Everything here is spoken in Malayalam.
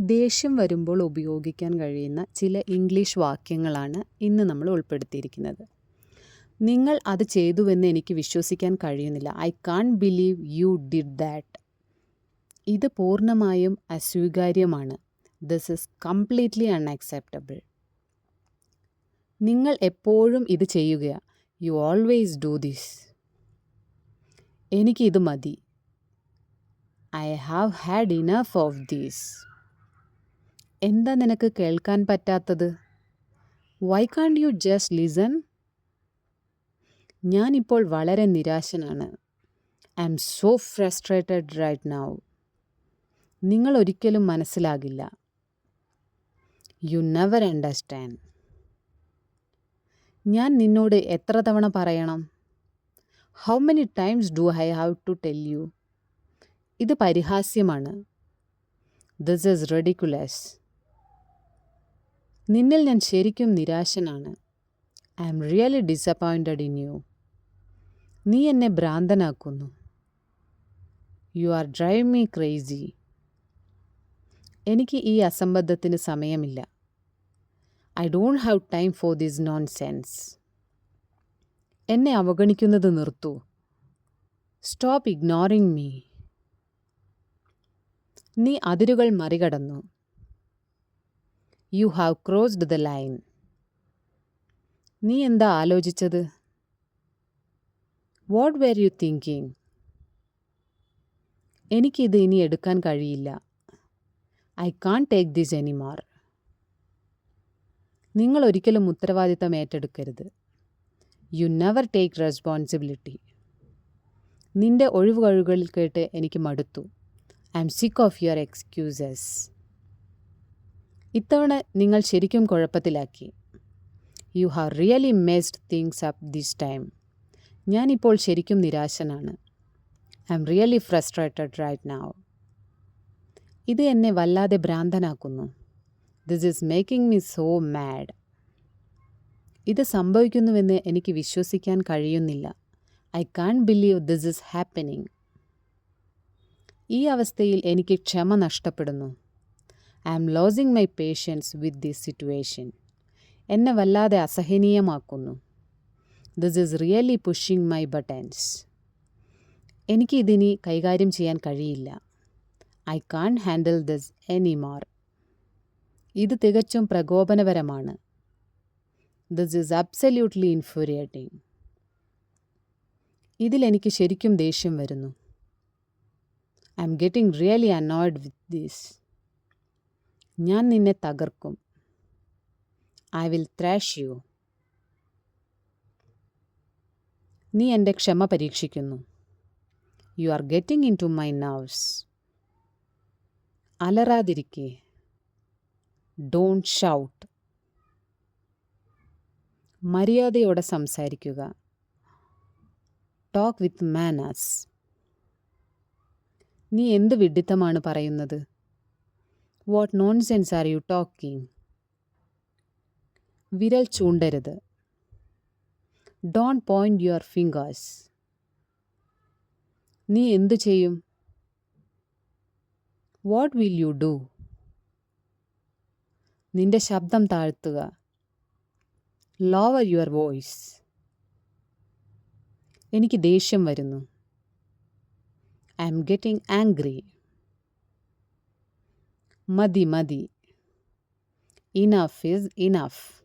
ദേഷ്യം വരുമ്പോൾ ഉപയോഗിക്കാൻ കഴിയുന്ന ചില ഇംഗ്ലീഷ് വാക്യങ്ങളാണ് ഇന്ന് നമ്മൾ ഉൾപ്പെടുത്തിയിരിക്കുന്നത്. നിങ്ങൾ അത് ചെയ്തുവെന്ന് എനിക്ക് വിശ്വസിക്കാൻ കഴിയുന്നില്ല. I can't believe you did that. ഇത് പൂർണ്ണമായും അസ്വീകാര്യമാണ്. This is completely unacceptable. നിങ്ങൾ എപ്പോഴും ഇത് ചെയ്യുകയാ. You always do this. എനിക്കിത് മതി. I have had enough of these. എന്താ നിനക്ക് കേൾക്കാൻ പറ്റാത്തത്? Why can't you just listen? ഞാനിപ്പോൾ വളരെ നിരാശനാണ്. I am so frustrated right now. നിങ്ങൾ ഒരിക്കലും മനസ്സിലാകില്ല. You never understand. ഞാൻ നിന്നോട് എത്ര തവണ പറയണം? How many times do I have to tell you? ഇത് പരിഹാസ്യമാണ്. This is ridiculous. നിന്നിൽ ഞാൻ ശരിക്കും നിരാശനാണ്. I am really disappointed in you. നീ എന്നെ ഭ്രാന്തനാക്കുന്നു. You are drive me crazy. എനിക്ക് ഈ അസംബന്ധത്തിന് സമയമില്ല. I don't have time for this nonsense. എന്നെ അവഗണിക്കുന്നത് നിർത്തൂ. Stop ignoring me. നീ അതിരുകൾ മറികടന്നു. You have crossed the line. നീ എന്താ ആലോചിച്ചത്? What were you thinking? എനിക്കിത് ഇനി എടുക്കാൻ കഴിയില്ല. I can't take this anymore. നിങ്ങൾ ഒരിക്കലും ഉത്തരവാദിത്തം ഏറ്റെടുക്കരുത്. You never take responsibility. നിന്റെ ഒഴിവുകഴിവുകളിൽ കേട്ട് എനിക്ക് മടുത്തു. ഐ ആം സിക്ക് ഓഫ് യുവർ എക്സ്ക്യൂസസ്. ഇത്തവണ നിങ്ങൾ ശരിക്കും കുഴപ്പത്തിലാക്കി. You have really messed things up this time. ഞാനിപ്പോൾ ശരിക്കും നിരാശനാണ്. I am really frustrated right now. ഇത് എന്നെ വല്ലാതെ ഭ്രാന്തനാക്കുന്നു. This is making me so mad. ഇത് സംഭവിക്കുന്നുവെന്ന് എനിക്ക് വിശ്വസിക്കാൻ കഴിയുന്നില്ല. I can't believe this is happening. ഈ അവസ്ഥയിൽ എനിക്ക് ക്ഷമ നഷ്ടപ്പെടുന്നു. I am losing my patience with this situation. എന്നെ വല്ലാതെ അസഹനീയമാക്കുന്നു. This is really pushing my buttons. എനിക്ക് ഇതിനി കൈകാര്യം ചെയ്യാൻ കഴിയില്ല. I can't handle this anymore. ഇത് തികച്ചും പ്രകോപനപരമാണ്. This is absolutely infuriating. ഇതിലെനിക്ക് ശരിക്കും ദേഷ്യം വരുന്നു. I am getting really annoyed with this. ഞാൻ നിന്നെ തകർക്കും. I will thrash you. നീ എൻ്റെ ക്ഷമ പരീക്ഷിക്കുന്നു. You are getting into my nerves. അലറാതിരിക്കെ. Don't shout. മര്യാദയോടെ സംസാരിക്കുക. Talk with manners. നീ എന്ത് വിഡ്ഢിത്തമാണ് പറയുന്നത്? What nonsense are you talking? വിരൽ ചൂണ്ടരുത്. Don't point your fingers. നീ എന്തു ചെയ്യും? What will you do? നിന്റെ ശബ്ദം താഴ്ത്തുക. Lower your voice. എനിക്ക് ദേഷ്യം വരുന്നു. I am getting angry. മതി മതി. Enough is enough.